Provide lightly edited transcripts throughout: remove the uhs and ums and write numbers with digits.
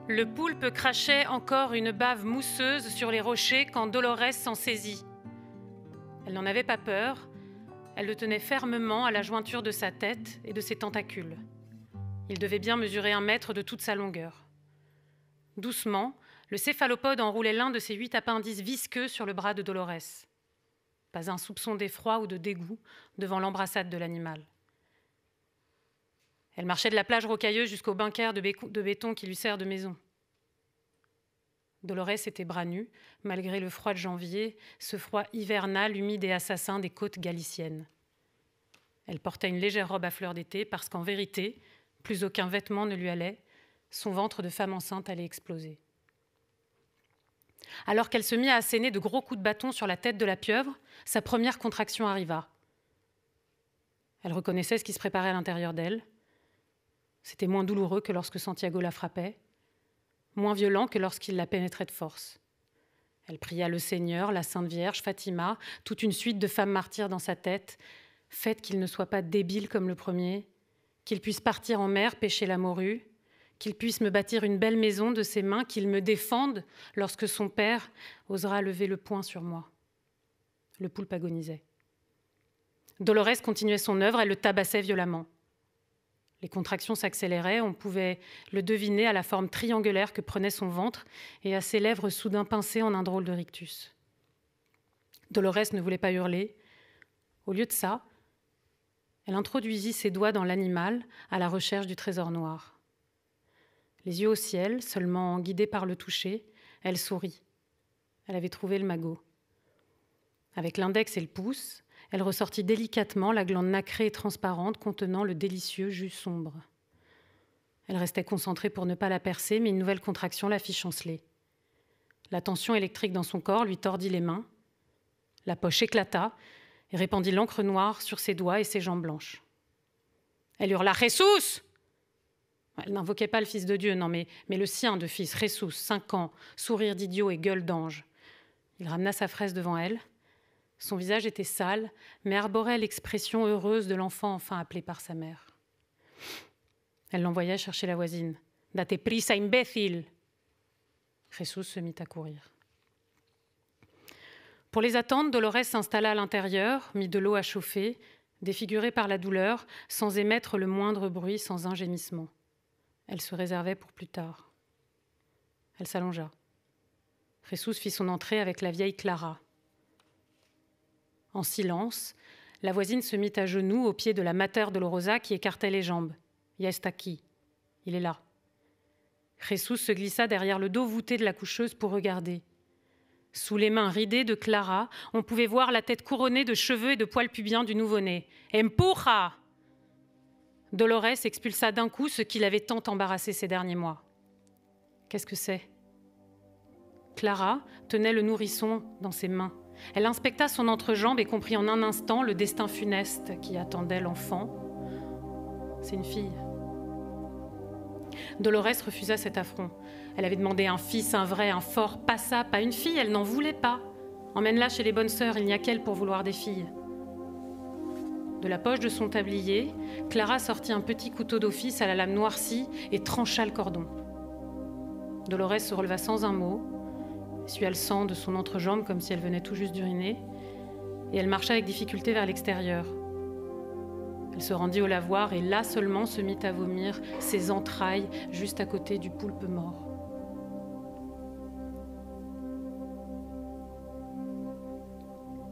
Le poulpe crachait encore une bave mousseuse sur les rochers quand Dolores s'en saisit. Elle n'en avait pas peur, elle le tenait fermement à la jointure de sa tête et de ses tentacules. Il devait bien mesurer 1 mètre de toute sa longueur. Doucement, le céphalopode enroulait l'un de ses 8 appendices visqueux sur le bras de Dolores. Pas un soupçon d'effroi ou de dégoût devant l'embrassade de l'animal. Elle marchait de la plage rocailleuse jusqu'au bunker de béton qui lui sert de maison. Dolores était bras nus, malgré le froid de janvier, ce froid hivernal, humide et assassin des côtes galiciennes. Elle portait une légère robe à fleurs d'été parce qu'en vérité, plus aucun vêtement ne lui allait, son ventre de femme enceinte allait exploser. Alors qu'elle se mit à asséner de gros coups de bâton sur la tête de la pieuvre, sa première contraction arriva. Elle reconnaissait ce qui se préparait à l'intérieur d'elle. C'était moins douloureux que lorsque Santiago la frappait, moins violent que lorsqu'il la pénétrait de force. Elle pria le Seigneur, la Sainte Vierge, Fatima, toute une suite de femmes martyrs dans sa tête. Faites qu'il ne soit pas débile comme le premier, qu'il puisse partir en mer pêcher la morue, qu'il puisse me bâtir une belle maison de ses mains, qu'il me défende lorsque son père osera lever le poing sur moi. Le poulpe agonisait. Dolores continuait son œuvre, elle le tabassait violemment. Les contractions s'accéléraient, on pouvait le deviner à la forme triangulaire que prenait son ventre et à ses lèvres soudain pincées en un drôle de rictus. Dolores ne voulait pas hurler. Au lieu de ça, elle introduisit ses doigts dans l'animal à la recherche du trésor noir. Les yeux au ciel, seulement guidée par le toucher, elle sourit. Elle avait trouvé le magot. Avec l'index et le pouce, elle ressortit délicatement la glande nacrée et transparente contenant le délicieux jus sombre. Elle restait concentrée pour ne pas la percer, mais une nouvelle contraction la fit chanceler. La tension électrique dans son corps lui tordit les mains. La poche éclata et répandit l'encre noire sur ses doigts et ses jambes blanches. Elle hurla « Jesus !» Elle n'invoquait pas le Fils de Dieu, non, mais le sien de fils, Jesus, 5 ans, sourire d'idiot et gueule d'ange. Il ramena sa fraise devant elle. Son visage était sale, mais arborait l'expression heureuse de l'enfant enfin appelé par sa mère. Elle l'envoya chercher la voisine. « Date prisa, imbécile !» Jesus se mit à courir. Pour les attendre, Dolores s'installa à l'intérieur, mit de l'eau à chauffer, défigurée par la douleur, sans émettre le moindre bruit, sans un gémissement. Elle se réservait pour plus tard. Elle s'allongea. Jesus fit son entrée avec la vieille Clara. En silence, la voisine se mit à genoux au pied de la Mater Dolorosa qui écartait les jambes. « Ya está aquí » il est là. Jesus se glissa derrière le dos voûté de la coucheuse pour regarder. Sous les mains ridées de Clara, on pouvait voir la tête couronnée de cheveux et de poils pubiens du nouveau-né. « Empuja !» Dolores expulsa d'un coup ce qui l'avait tant embarrassé ces derniers mois. Qu'est-ce que c'est ? Clara tenait le nourrisson dans ses mains. Elle inspecta son entrejambe et comprit en un instant le destin funeste qui attendait l'enfant. C'est une fille. Dolores refusa cet affront. Elle avait demandé un fils, un vrai, un fort, pas ça, pas une fille, elle n'en voulait pas. Emmène-la chez les bonnes sœurs, il n'y a qu'elle pour vouloir des filles. De la poche de son tablier, Clara sortit un petit couteau d'office à la lame noircie et trancha le cordon. Dolores se releva sans un mot, essuya le sang de son entrejambe comme si elle venait tout juste d'uriner, et elle marcha avec difficulté vers l'extérieur. Elle se rendit au lavoir et là seulement se mit à vomir ses entrailles juste à côté du poulpe mort.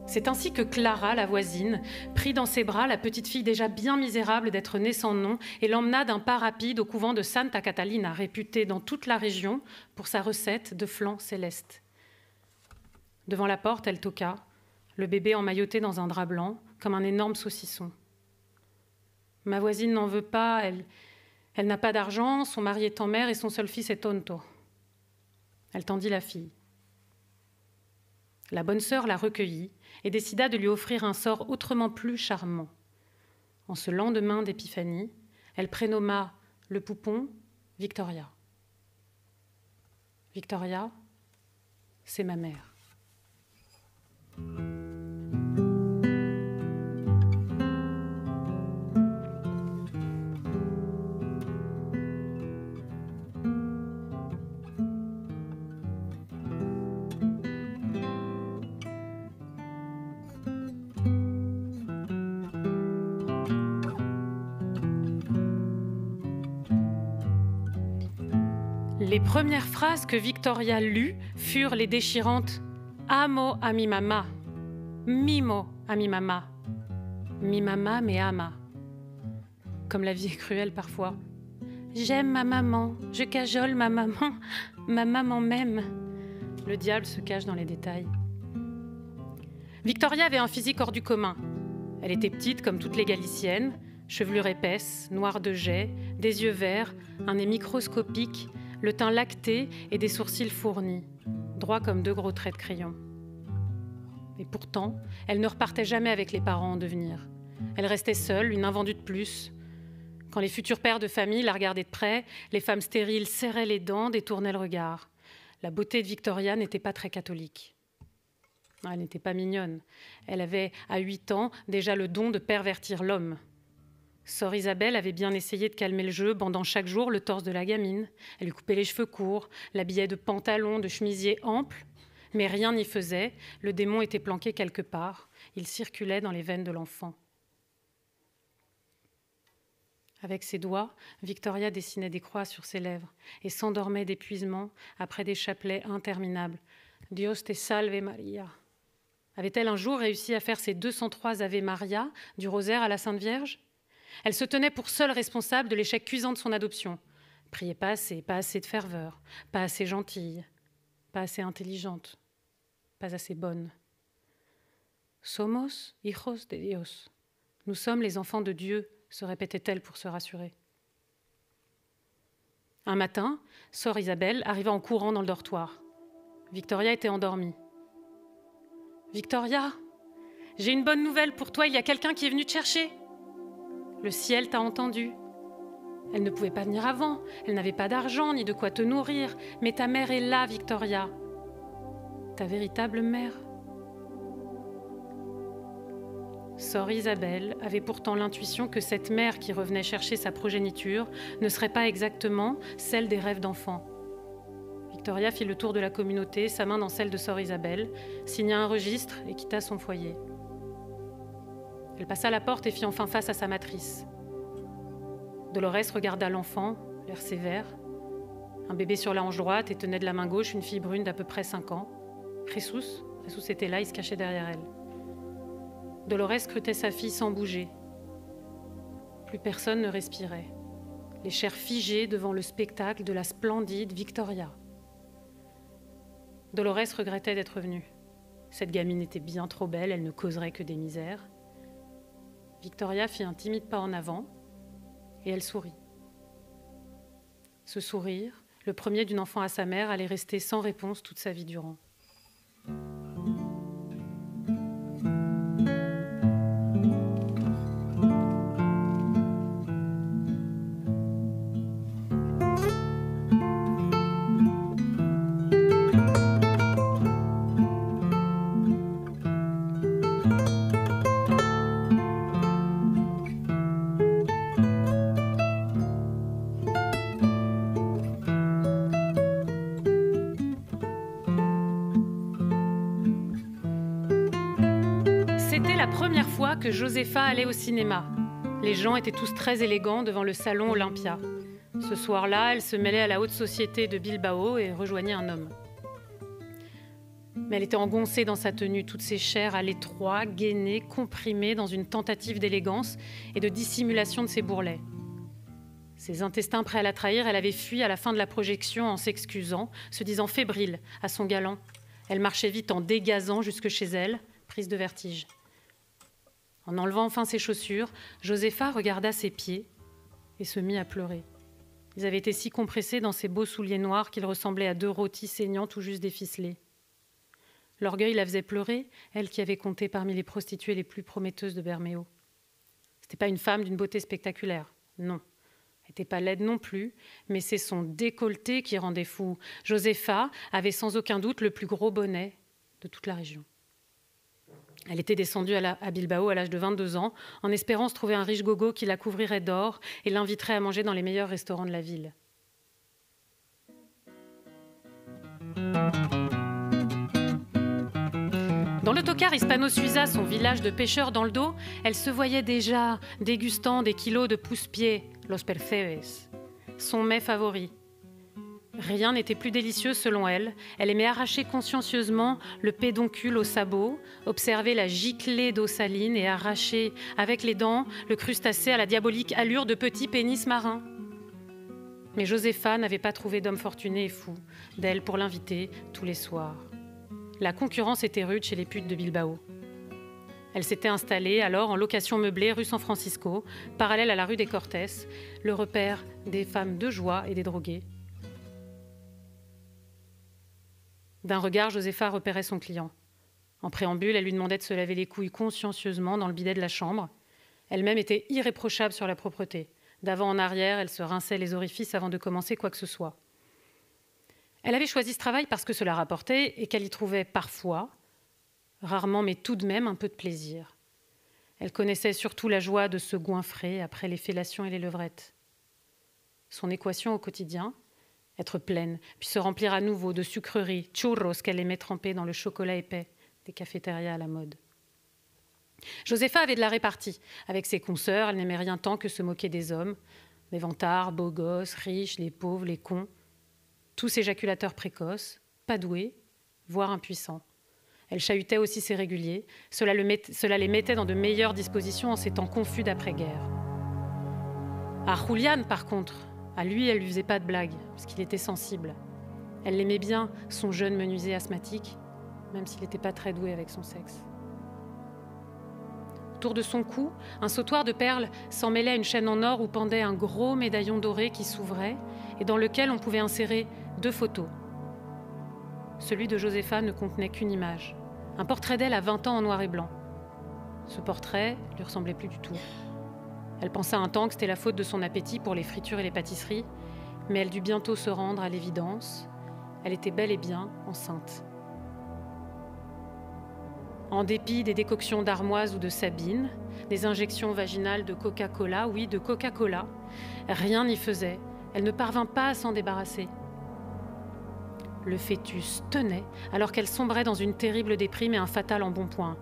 C'est ainsi que Clara, la voisine, prit dans ses bras la petite fille déjà bien misérable d'être née sans nom et l'emmena d'un pas rapide au couvent de Santa Catalina, réputé dans toute la région pour sa recette de flan céleste. Devant la porte, elle toqua, le bébé emmailloté dans un drap blanc, comme un énorme saucisson. Ma voisine n'en veut pas, elle n'a pas d'argent, son mari est en mer et son seul fils est tonto. Elle tendit la fille. La bonne sœur la recueillit et décida de lui offrir un sort autrement plus charmant. En ce lendemain d'épiphanie, elle prénomma le poupon Victoria. Victoria, c'est ma mère. Les premières phrases que Victoria lut furent les déchirantes « Amo a mi mamá »,« Mimo a mi mamá »,« Mi mamá me ama ». Comme la vie est cruelle parfois. « J'aime ma maman, je cajole ma maman m'aime ». Le diable se cache dans les détails. Victoria avait un physique hors du commun. Elle était petite comme toutes les Galiciennes, chevelure épaisse, noire de jais, des yeux verts, un nez microscopique, le teint lacté et des sourcils fournis, droits comme deux gros traits de crayon. Et pourtant, elle ne repartait jamais avec les parents en devenir. Elle restait seule, une invendue de plus. Quand les futurs pères de famille la regardaient de près, les femmes stériles serraient les dents, détournaient le regard. La beauté de Victoria n'était pas très catholique. Elle n'était pas mignonne. Elle avait, à 8 ans, déjà le don de pervertir l'homme. Sœur Isabelle avait bien essayé de calmer le jeu, bandant chaque jour le torse de la gamine. Elle lui coupait les cheveux courts, l'habillait de pantalons, de chemisiers amples. Mais rien n'y faisait, le démon était planqué quelque part. Il circulait dans les veines de l'enfant. Avec ses doigts, Victoria dessinait des croix sur ses lèvres et s'endormait d'épuisement après des chapelets interminables. « Dios te salve Maria ». Avait-elle un jour réussi à faire ses 203 Ave Maria du rosaire à la Sainte Vierge ? Elle se tenait pour seule responsable de l'échec cuisant de son adoption. Priait pas assez de ferveur, pas assez gentille, pas assez intelligente, pas assez bonne. Somos hijos de Dios. Nous sommes les enfants de Dieu, se répétait-elle pour se rassurer. Un matin, sœur Isabelle arriva en courant dans le dortoir. Victoria était endormie. « Victoria, j'ai une bonne nouvelle pour toi, il y a quelqu'un qui est venu te chercher. » Le ciel t'a entendu. Elle ne pouvait pas venir avant, elle n'avait pas d'argent ni de quoi te nourrir, mais ta mère est là, Victoria. Ta véritable mère. Sœur Isabelle avait pourtant l'intuition que cette mère qui revenait chercher sa progéniture ne serait pas exactement celle des rêves d'enfant. Victoria fit le tour de la communauté, sa main dans celle de sœur Isabelle, signa un registre et quitta son foyer. Elle passa la porte et fit enfin face à sa matrice. Dolores regarda l'enfant, l'air sévère. Un bébé sur la hanche droite et tenait de la main gauche une fille brune d'à peu près 5 ans. Jesus était là, il se cachait derrière elle. Dolores scrutait sa fille sans bouger. Plus personne ne respirait. Les chairs figées devant le spectacle de la splendide Victoria. Dolores regrettait d'être venue. Cette gamine était bien trop belle, elle ne causerait que des misères. Victoria fit un timide pas en avant et elle sourit. Ce sourire, le premier d'une enfant à sa mère, allait rester sans réponse toute sa vie durant. C'était la première fois que Josefa allait au cinéma. Les gens étaient tous très élégants devant le salon Olympia. Ce soir-là, elle se mêlait à la haute société de Bilbao et rejoignait un homme. Mais elle était engoncée dans sa tenue, toutes ses chairs à l'étroit, gainées, comprimées dans une tentative d'élégance et de dissimulation de ses bourrelets. Ses intestins prêts à la trahir, elle avait fui à la fin de la projection en s'excusant, se disant fébrile à son galant. Elle marchait vite en dégazant jusque chez elle, prise de vertige. En enlevant enfin ses chaussures, Josefa regarda ses pieds et se mit à pleurer. Ils avaient été si compressés dans ses beaux souliers noirs qu'ils ressemblaient à 2 rôtis saignants tout juste déficelés. L'orgueil la faisait pleurer, elle qui avait compté parmi les prostituées les plus prometteuses de Bermeo. Ce n'était pas une femme d'une beauté spectaculaire, non. Elle n'était pas laide non plus, mais c'est son décolleté qui rendait fou. Josefa avait sans aucun doute le plus gros bonnet de toute la région. Elle était descendue à Bilbao à l'âge de 22 ans, en espérant se trouver un riche gogo qui la couvrirait d'or et l'inviterait à manger dans les meilleurs restaurants de la ville. Dans l'autocar hispano-suiza, son village de pêcheurs dans le dos, elle se voyait déjà dégustant des kilos de pousse-pieds, los percebes, son mets favori. Rien n'était plus délicieux selon elle. Elle aimait arracher consciencieusement le pédoncule au sabot, observer la giclée d'eau saline et arracher avec les dents le crustacé à la diabolique allure de petit pénis marin. Mais Josefa n'avait pas trouvé d'homme fortuné et fou d'elle pour l'inviter tous les soirs. La concurrence était rude chez les putes de Bilbao. Elle s'était installée alors en location meublée rue San Francisco, parallèle à la rue des Cortés, le repère des femmes de joie et des drogués. D'un regard, Josefa repérait son client. En préambule, elle lui demandait de se laver les couilles consciencieusement dans le bidet de la chambre. Elle-même était irréprochable sur la propreté. D'avant en arrière, elle se rinçait les orifices avant de commencer quoi que ce soit. Elle avait choisi ce travail parce que cela rapportait et qu'elle y trouvait parfois, rarement mais tout de même, un peu de plaisir. Elle connaissait surtout la joie de se goinfrer après les fellations et les levrettes. Son équation au quotidien, être pleine, puis se remplir à nouveau de sucreries, churros qu'elle aimait tremper dans le chocolat épais des cafétérias à la mode. Josefa avait de la répartie. Avec ses consoeurs, elle n'aimait rien tant que se moquer des hommes, des vantards, beaux gosses, riches, les pauvres, les cons, tous éjaculateurs précoces, pas doués, voire impuissants. Elle chahutait aussi ses réguliers, cela les mettait dans de meilleures dispositions en ces temps confus d'après-guerre. À Julián, par contre, à lui, elle ne lui faisait pas de blagues, parce qu'il était sensible. Elle l'aimait bien, son jeune menuisier asthmatique, même s'il n'était pas très doué avec son sexe. Autour de son cou, un sautoir de perles s'en mêlait à une chaîne en or où pendait un gros médaillon doré qui s'ouvrait et dans lequel on pouvait insérer 2 photos. Celui de Josefa ne contenait qu'une image, un portrait d'elle à 20 ans en noir et blanc. Ce portrait lui ressemblait plus du tout. Elle pensa un temps que c'était la faute de son appétit pour les fritures et les pâtisseries, mais elle dut bientôt se rendre à l'évidence. Elle était bel et bien enceinte. En dépit des décoctions d'Armoise ou de Sabine, des injections vaginales de Coca-Cola, oui, de Coca-Cola, rien n'y faisait. Elle ne parvint pas à s'en débarrasser. Le fœtus tenait alors qu'elle sombrait dans une terrible déprime et un fatal embonpoint.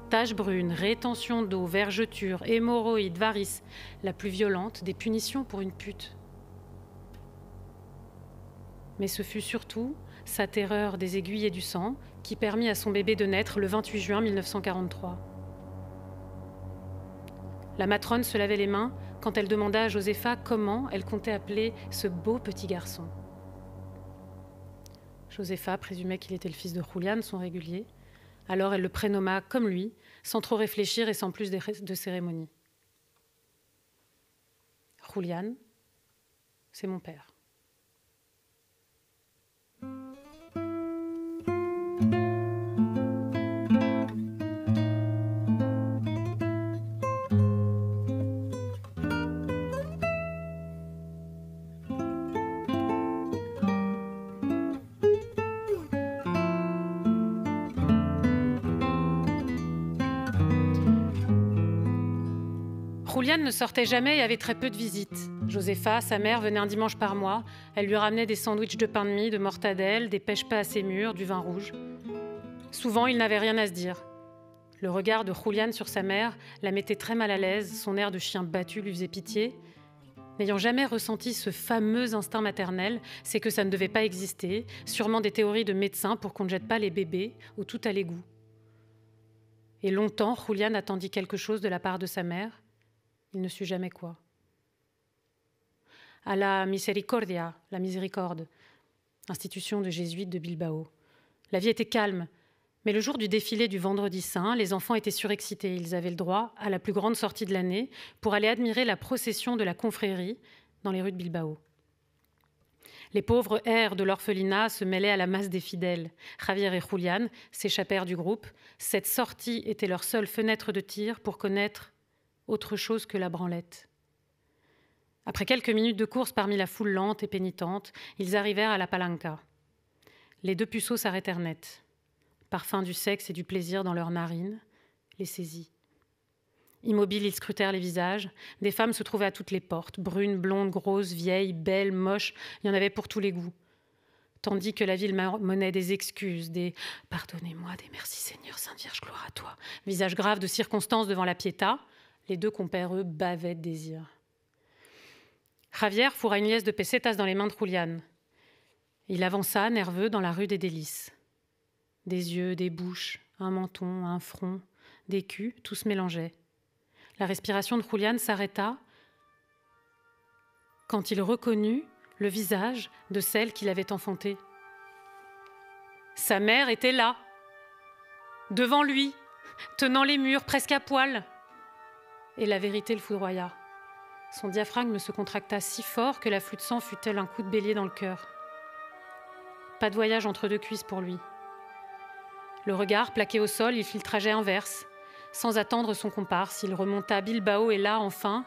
Taches brunes, rétention d'eau, vergeture, hémorroïdes, varices, la plus violente des punitions pour une pute. Mais ce fut surtout sa terreur des aiguilles et du sang qui permit à son bébé de naître le 28 juin 1943. La matrone se lavait les mains quand elle demanda à Josefa comment elle comptait appeler ce beau petit garçon. Josefa présumait qu'il était le fils de Julián, son régulier. Alors elle le prénomma comme lui, sans trop réfléchir et sans plus de cérémonie. Julián, c'est mon père. Julián ne sortait jamais et avait très peu de visites. Josefa, sa mère, venait un dimanche par mois. Elle lui ramenait des sandwichs de pain de mie, de mortadelle, des pêches pas assez mûres, du vin rouge. Souvent, il n'avait rien à se dire. Le regard de Julián sur sa mère la mettait très mal à l'aise. Son air de chien battu lui faisait pitié. N'ayant jamais ressenti ce fameux instinct maternel, c'est que ça ne devait pas exister. Sûrement des théories de médecins pour qu'on ne jette pas les bébés ou tout à l'égout. Et longtemps, Julián attendit quelque chose de la part de sa mère. Il ne sut jamais quoi. À la Misericordia, la miséricorde, institution de jésuites de Bilbao. La vie était calme, mais le jour du défilé du Vendredi Saint, les enfants étaient surexcités. Ils avaient le droit à la plus grande sortie de l'année pour aller admirer la procession de la confrérie dans les rues de Bilbao. Les pauvres airs de l'orphelinat se mêlaient à la masse des fidèles. Javier et Julián s'échappèrent du groupe. Cette sortie était leur seule fenêtre de tir pour connaître autre chose que la branlette. Après quelques minutes de course parmi la foule lente et pénitente, ils arrivèrent à la palanca. Les 2 puceaux s'arrêtèrent net. Parfum du sexe et du plaisir dans leurs narines les saisit. Immobiles, ils scrutèrent les visages. Des femmes se trouvaient à toutes les portes, brunes, blondes, grosses, vieilles, belles, moches, il y en avait pour tous les goûts. Tandis que la ville monnait des excuses, des « pardonnez-moi, des merci Seigneur, Sainte Vierge, gloire à toi », visage grave de circonstance devant la Pietà, les 2 compères, eux, bavaient de désir. Javier fourra une liesse de pesetas dans les mains de Julián. Il avança, nerveux, dans la rue des Délices. Des yeux, des bouches, un menton, un front, des culs, tout se mélangeait. La respiration de Julián s'arrêta quand il reconnut le visage de celle qu'il avait enfantée. Sa mère était là, devant lui, tenant les murs, presque à poil. Et la vérité le foudroya. Son diaphragme se contracta si fort que la flûte de sang fut tel un coup de bélier dans le cœur. Pas de voyage entre deux cuisses pour lui. Le regard plaqué au sol, il fit le trajet inverse. Sans attendre son comparse, il remonta Bilbao et là, enfin,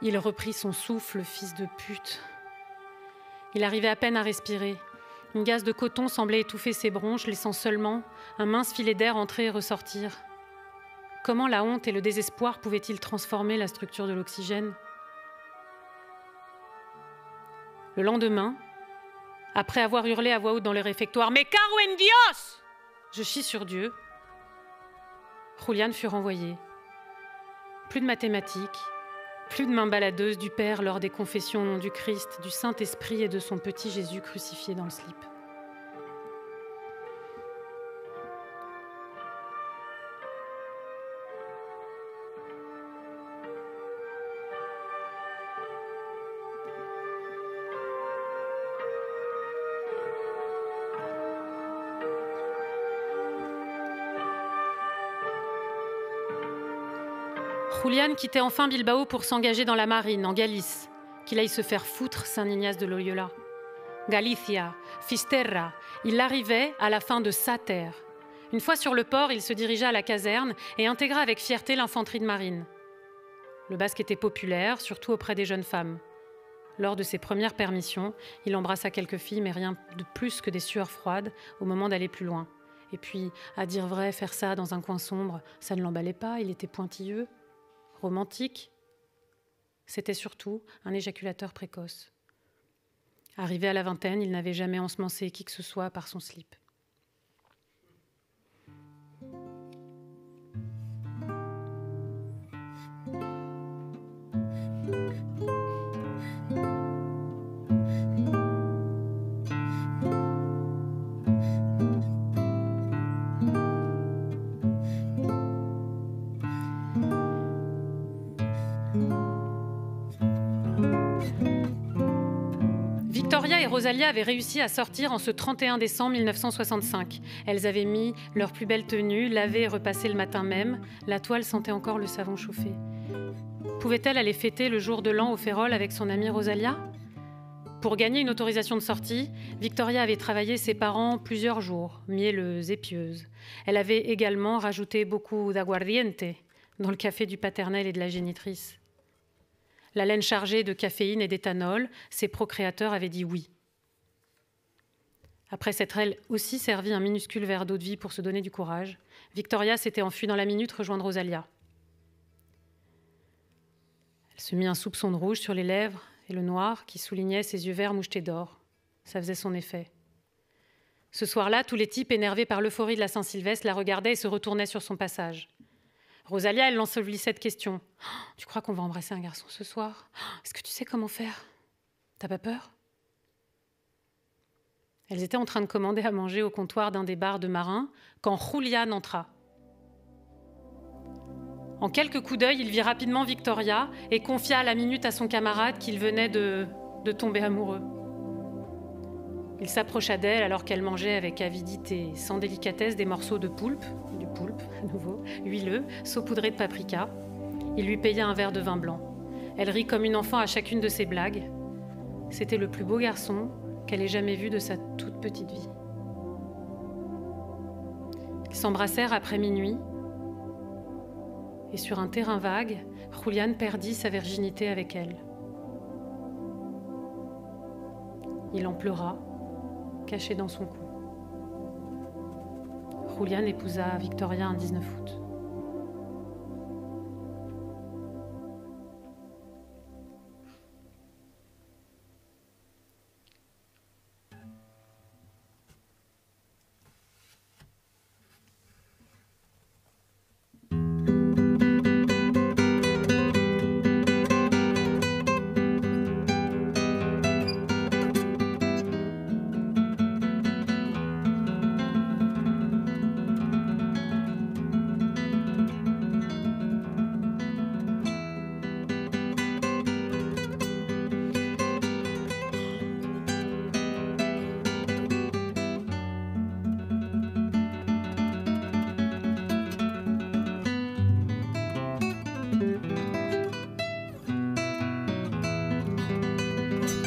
il reprit son souffle, fils de pute. Il arrivait à peine à respirer. Une gaze de coton semblait étouffer ses bronches, laissant seulement un mince filet d'air entrer et ressortir. Comment la honte et le désespoir pouvaient-ils transformer la structure de l'oxygène ? Le lendemain, après avoir hurlé à voix haute dans le réfectoire « Mais cago en Dios !» Je chie sur Dieu. Julián fut renvoyé. Plus de mathématiques, plus de mains baladeuses du Père lors des confessions au nom du Christ, du Saint-Esprit et de son petit Jésus crucifié dans le slip. Julián quittait enfin Bilbao pour s'engager dans la marine, en Galice, qu'il aille se faire foutre Saint-Ignace de Loyola. Galicia, Fisterra, il arrivait à la fin de sa terre. Une fois sur le port, il se dirigea à la caserne et intégra avec fierté l'infanterie de marine. Le basque était populaire, surtout auprès des jeunes femmes. Lors de ses premières permissions, il embrassa quelques filles, mais rien de plus que des sueurs froides au moment d'aller plus loin. Et puis, à dire vrai, faire ça dans un coin sombre, ça ne l'emballait pas, il était pointilleux. Romantique, c'était surtout un éjaculateur précoce. Arrivé à la vingtaine, il n'avait jamais ensemencé qui que ce soit par son slip. Victoria et Rosalia avaient réussi à sortir en ce 31 décembre 1965. Elles avaient mis leur plus belle tenue, lavé et repassé le matin même. La toile sentait encore le savon chauffé. Pouvait-elle aller fêter le jour de l'an au Férol avec son amie Rosalia ? Pour gagner une autorisation de sortie, Victoria avait travaillé ses parents plusieurs jours, mielleuse et pieuse. Elle avait également rajouté beaucoup d'aguardiente dans le café du paternel et de la génitrice. La laine chargée de caféine et d'éthanol, ses procréateurs avaient dit oui. Après s'être elle aussi servi un minuscule verre d'eau de vie pour se donner du courage, Victoria s'était enfuie dans la minute rejoindre Rosalia. Elle se mit un soupçon de rouge sur les lèvres et le noir qui soulignait ses yeux verts mouchetés d'or. Ça faisait son effet. Ce soir-là, tous les types énervés par l'euphorie de la Saint-Sylvestre la regardaient et se retournaient sur son passage. Rosalia, elle l'ensevelissait de questions. « Tu crois qu'on va embrasser un garçon ce soir ? Est-ce que tu sais comment faire ? T'as pas peur ?» Elles étaient en train de commander à manger au comptoir d'un des bars de marins quand Julián entra. En quelques coups d'œil, il vit rapidement Victoria et confia à la minute à son camarade qu'il venait de tomber amoureux. Il s'approcha d'elle alors qu'elle mangeait avec avidité, sans délicatesse, des morceaux de poulpe, du poulpe à nouveau, huileux, saupoudré de paprika. Il lui paya un verre de vin blanc. Elle rit comme une enfant à chacune de ses blagues. C'était le plus beau garçon qu'elle ait jamais vu de sa toute petite vie. Ils s'embrassèrent après minuit. Et sur un terrain vague, Julián perdit sa virginité avec elle. Il en pleura, caché dans son cou. Julián épousa Victoria un 19 août.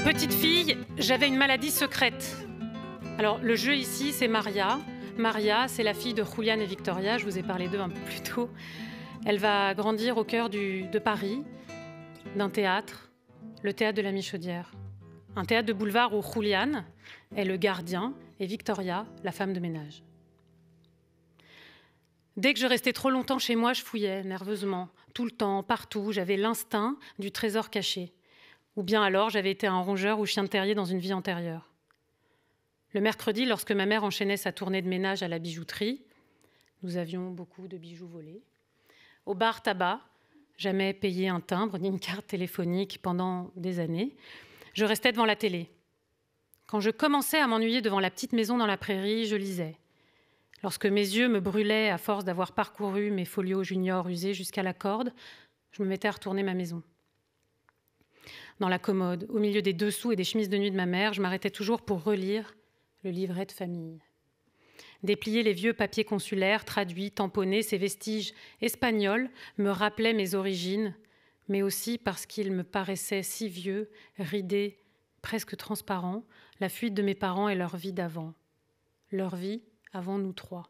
Petite fille, j'avais une maladie secrète. Alors, le jeu ici, c'est Maria. Maria, c'est la fille de Julian et Victoria, je vous ai parlé d'eux un peu plus tôt. Elle va grandir au cœur de Paris, d'un théâtre, le théâtre de la Michaudière. Un théâtre de boulevard où Julian est le gardien et Victoria, la femme de ménage. Dès que je restais trop longtemps chez moi, je fouillais nerveusement, tout le temps, partout. J'avais l'instinct du trésor caché. Ou bien alors, j'avais été un rongeur ou chien de terrier dans une vie antérieure. Le mercredi, lorsque ma mère enchaînait sa tournée de ménage à la bijouterie, nous avions beaucoup de bijoux volés. Au bar tabac, jamais payé un timbre ni une carte téléphonique pendant des années, je restais devant la télé. Quand je commençais à m'ennuyer devant la petite maison dans la prairie, je lisais. Lorsque mes yeux me brûlaient à force d'avoir parcouru mes folios juniors usés jusqu'à la corde, je me mettais à retourner ma maison. Dans la commode, au milieu des dessous et des chemises de nuit de ma mère, je m'arrêtais toujours pour relire le livret de famille. Déplier les vieux papiers consulaires, traduits, tamponnés, ces vestiges espagnols me rappelaient mes origines, mais aussi parce qu'ils me paraissaient si vieux, ridés, presque transparents, la fuite de mes parents et leur vie d'avant. Leur vie avant nous trois.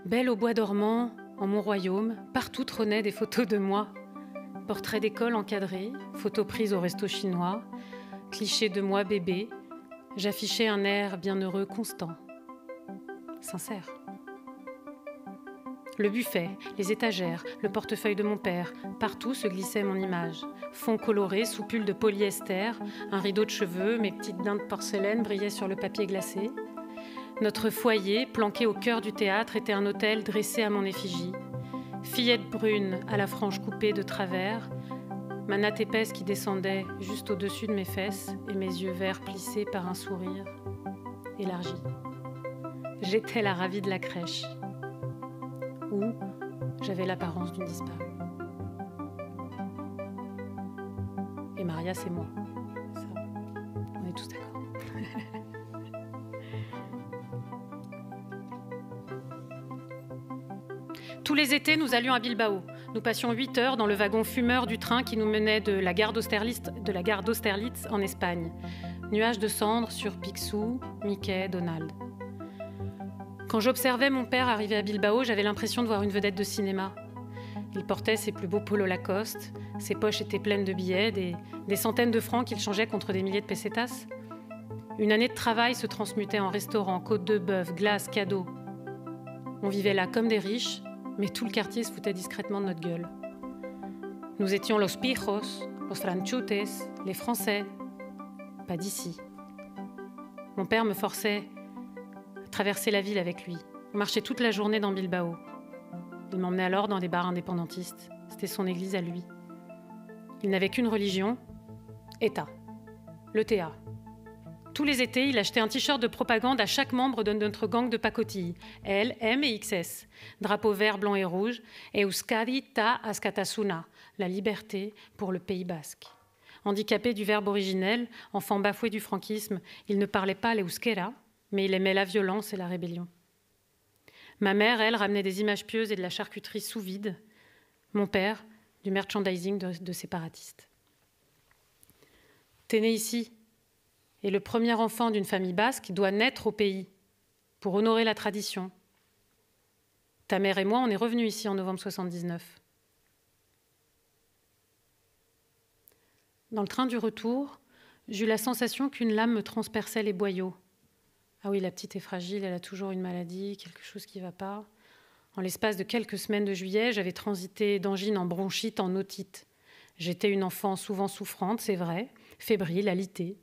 Belle au bois dormant, en mon royaume, partout trônaient des photos de moi. Portraits d'école encadrés, photos prises au resto chinois, clichés de moi bébé, j'affichais un air bienheureux constant, sincère. Le buffet, les étagères, le portefeuille de mon père, partout se glissait mon image. Fond coloré, sous pull de polyester, un rideau de cheveux, mes petites dents de porcelaine brillaient sur le papier glacé. Notre foyer, planqué au cœur du théâtre, était un hôtel dressé à mon effigie. Fillette brune à la frange coupée de travers, ma natte épaisse qui descendait juste au-dessus de mes fesses et mes yeux verts plissés par un sourire élargi. J'étais la ravie de la crèche, où j'avais l'apparence d'une disparue. Et Maria, c'est moi. Ça, on est tous d'accord. Tous les étés, nous allions à Bilbao. Nous passions 8 heures dans le wagon fumeur du train qui nous menait de la gare d'Austerlitz en Espagne. Nuages de cendres sur Picsou, Mickey, Donald. Quand j'observais mon père arriver à Bilbao, j'avais l'impression de voir une vedette de cinéma. Il portait ses plus beaux polos Lacoste, ses poches étaient pleines de billets, des centaines de francs qu'il changeait contre des milliers de pesetas. Une année de travail se transmutait en restaurant, côte de bœuf, glace, cadeaux. On vivait là comme des riches, mais tout le quartier se foutait discrètement de notre gueule. Nous étions los pijos, los franchutes, les Français. Pas d'ici. Mon père me forçait à traverser la ville avec lui. On marchait toute la journée dans Bilbao. Il m'emmenait alors dans des bars indépendantistes. C'était son église à lui. Il n'avait qu'une religion, État, le TA. Tous les étés, il achetait un t-shirt de propagande à chaque membre de notre gang de pacotille, L, M et XS. Drapeau vert, blanc et rouge, et Euskadi ta askatasuna, la liberté pour le Pays basque. Handicapé du verbe originel, enfant bafoué du franquisme, il ne parlait pas l'euskera, mais il aimait la violence et la rébellion. Ma mère, elle, ramenait des images pieuses et de la charcuterie sous vide. Mon père, du merchandising de séparatistes. T'es né ici, et le premier enfant d'une famille basque doit naître au pays pour honorer la tradition. Ta mère et moi, on est revenus ici en novembre 79. Dans le train du retour, j'eus la sensation qu'une lame me transperçait les boyaux. Ah oui, la petite est fragile, elle a toujours une maladie, quelque chose qui ne va pas. En l'espace de quelques semaines de juillet, j'avais transité d'angine en bronchite en otite. J'étais une enfant souvent souffrante, c'est vrai, fébrile, alitée.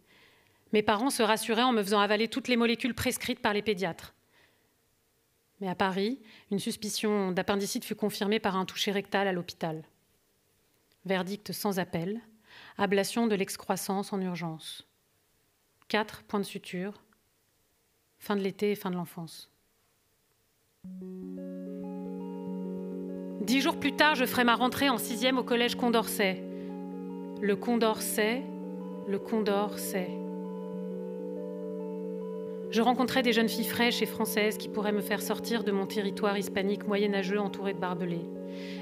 Mes parents se rassuraient en me faisant avaler toutes les molécules prescrites par les pédiatres. Mais à Paris, une suspicion d'appendicite fut confirmée par un toucher rectal à l'hôpital. Verdict sans appel, ablation de l'excroissance en urgence. 4 points de suture, fin de l'été et fin de l'enfance. 10 jours plus tard, je ferai ma rentrée en 6e au collège Condorcet. Le Condorcet, le Condorcet. Je rencontrais des jeunes filles fraîches et françaises qui pourraient me faire sortir de mon territoire hispanique moyenâgeux entouré de barbelés.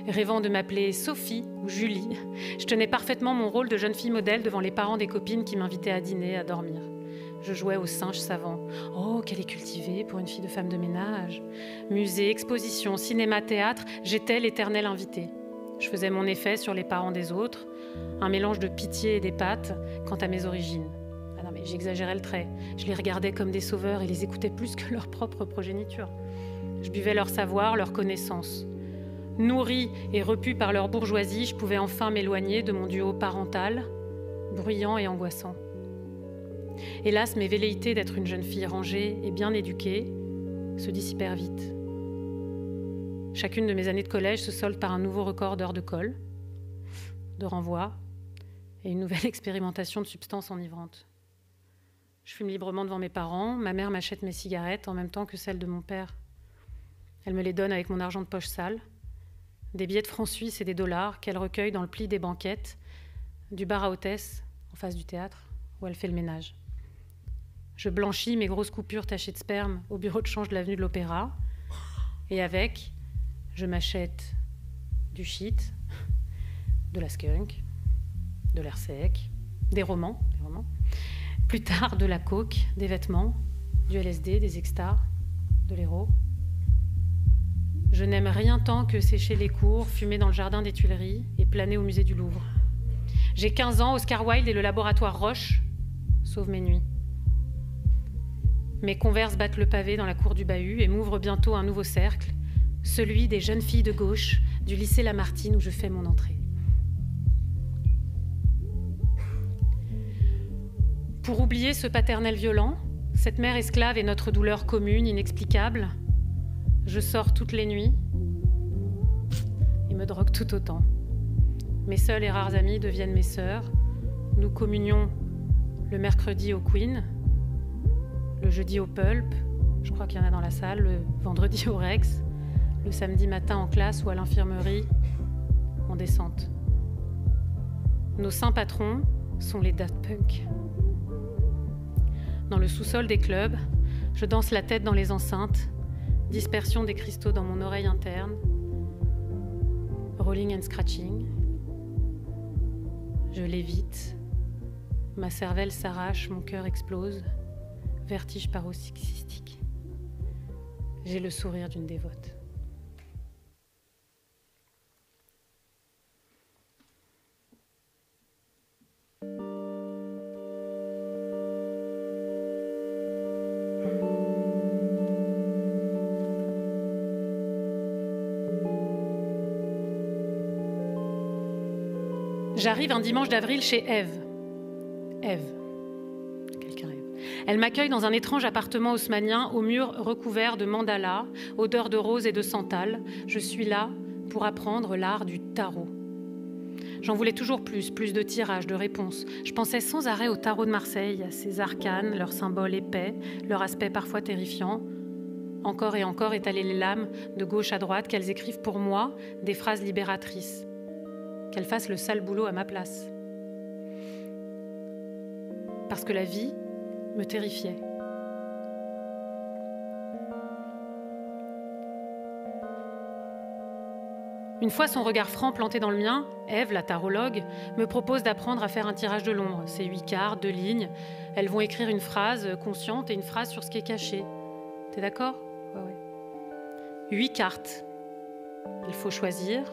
Rêvant de m'appeler Sophie ou Julie, je tenais parfaitement mon rôle de jeune fille modèle devant les parents des copines qui m'invitaient à dîner, à dormir. Je jouais au singe savant. Oh, qu'elle est cultivée pour une fille de femme de ménage. Musée, exposition, cinéma, théâtre, j'étais l'éternelle invitée. Je faisais mon effet sur les parents des autres, un mélange de pitié et d'épates quant à mes origines. Ah non, mais j'exagérais le trait. Je les regardais comme des sauveurs et les écoutais plus que leur propre progéniture. Je buvais leur savoir, leur connaissance. Nourrie et repue par leur bourgeoisie, je pouvais enfin m'éloigner de mon duo parental, bruyant et angoissant. Hélas, mes velléités d'être une jeune fille rangée et bien éduquée se dissipèrent vite. Chacune de mes années de collège se solde par un nouveau record d'heures de colle, de renvoi et une nouvelle expérimentation de substances enivrantes. Je fume librement devant mes parents, ma mère m'achète mes cigarettes en même temps que celles de mon père. Elle me les donne avec mon argent de poche sale, des billets de francs suisses et des dollars qu'elle recueille dans le pli des banquettes, du bar à hôtesse en face du théâtre où elle fait le ménage. Je blanchis mes grosses coupures tachées de sperme au bureau de change de l'avenue de l'Opéra. Et avec, je m'achète du shit, de la skunk, de l'air sec, des romans. Plus tard, de la coke, des vêtements, du LSD, des extas, de l'héro. Je n'aime rien tant que sécher les cours, fumer dans le jardin des Tuileries et planer au musée du Louvre. J'ai 15 ans, Oscar Wilde et le laboratoire Roche sauvent mes nuits. Mes converses battent le pavé dans la cour du bahut et m'ouvrent bientôt un nouveau cercle, celui des jeunes filles de gauche du lycée Lamartine où je fais mon entrée. Pour oublier ce paternel violent, cette mère esclave et notre douleur commune, inexplicable, je sors toutes les nuits et me drogue tout autant. Mes seules et rares amies deviennent mes sœurs. Nous communions le mercredi au Queen, le jeudi au Pulp, je crois qu'il y en a dans la salle, le vendredi au Rex, le samedi matin en classe ou à l'infirmerie, en descente. Nos saints patrons sont les Daft Punk. Dans le sous-sol des clubs, je danse la tête dans les enceintes, dispersion des cristaux dans mon oreille interne, rolling and scratching. Je lévite, ma cervelle s'arrache, mon cœur explose, vertige paroxystique. J'ai le sourire d'une dévote. J'arrive un dimanche d'avril chez Ève. Quelqu'un rêve. Elle m'accueille dans un étrange appartement haussmannien aux murs recouverts de mandalas, odeur de rose et de santal. Je suis là pour apprendre l'art du tarot. J'en voulais toujours plus de tirages, de réponses. Je pensais sans arrêt au tarot de Marseille, à ses arcanes, leurs symboles épais, leur aspect parfois terrifiant. Encore et encore étaler les lames de gauche à droite, qu'elles écrivent pour moi des phrases libératrices. Qu'elles fassent le sale boulot à ma place. Parce que la vie me terrifiait. Une fois son regard franc planté dans le mien, Ève, la tarologue, me propose d'apprendre à faire un tirage de l'ombre. C'est 8 cartes, 2 lignes. Elles vont écrire une phrase consciente et une phrase sur ce qui est caché. T'es d'accord ? Ouais. 8 cartes. Il faut choisir.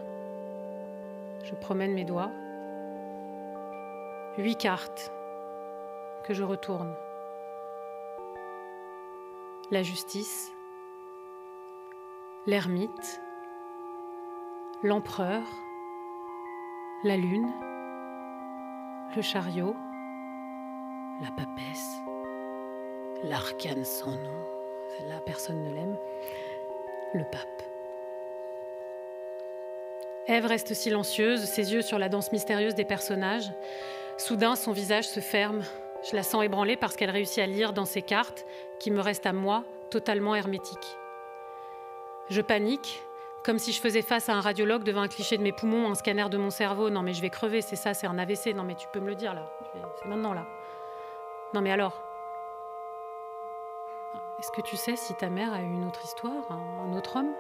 Je promène mes doigts. 8 cartes que je retourne. La justice, l'ermite, l'empereur, la lune, le chariot, la papesse, l'arcane sans nom, celle-là personne ne l'aime, le pape. Ève reste silencieuse, ses yeux sur la danse mystérieuse des personnages. Soudain, son visage se ferme. Je la sens ébranlée parce qu'elle réussit à lire dans ses cartes, qui me restent à moi, totalement hermétiques. Je panique, comme si je faisais face à un radiologue devant un cliché de mes poumons, un scanner de mon cerveau. Non mais je vais crever, c'est ça, c'est un AVC. Non mais tu peux me le dire là, c'est maintenant là. Non mais alors, est-ce que tu sais si ta mère a eu une autre histoire, un autre homme ?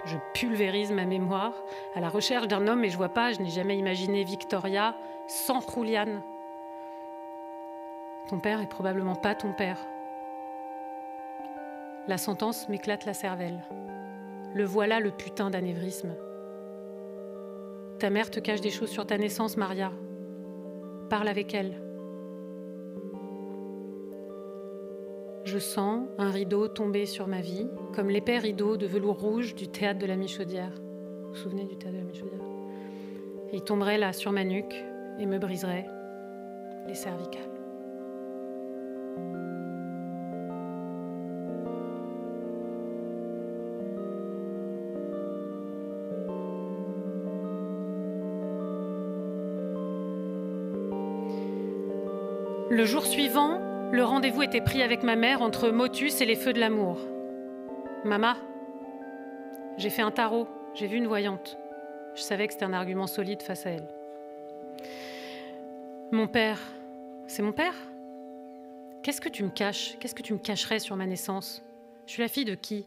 Je pulvérise ma mémoire à la recherche d'un homme, et je vois pas, je n'ai jamais imaginé Victoria sans Julian. Ton père est probablement pas ton père. La sentence m'éclate la cervelle. Le voilà, le putain d'anévrisme. Ta mère te cache des choses sur ta naissance, Maria. Parle avec elle. Je sens un rideau tomber sur ma vie, comme l'épais rideau de velours rouge du théâtre de la Michaudière. Vous vous souvenez du théâtre de la Michaudière? Et il tomberait là sur ma nuque et me briserait les cervicales. Le jour suivant, le rendez-vous était pris avec ma mère entre Motus et les feux de l'amour. Mama, j'ai fait un tarot, j'ai vu une voyante. Je savais que c'était un argument solide face à elle. Mon père, c'est mon père? Qu'est-ce que tu me caches? Qu'est-ce que tu me cacherais sur ma naissance? Je suis la fille de qui?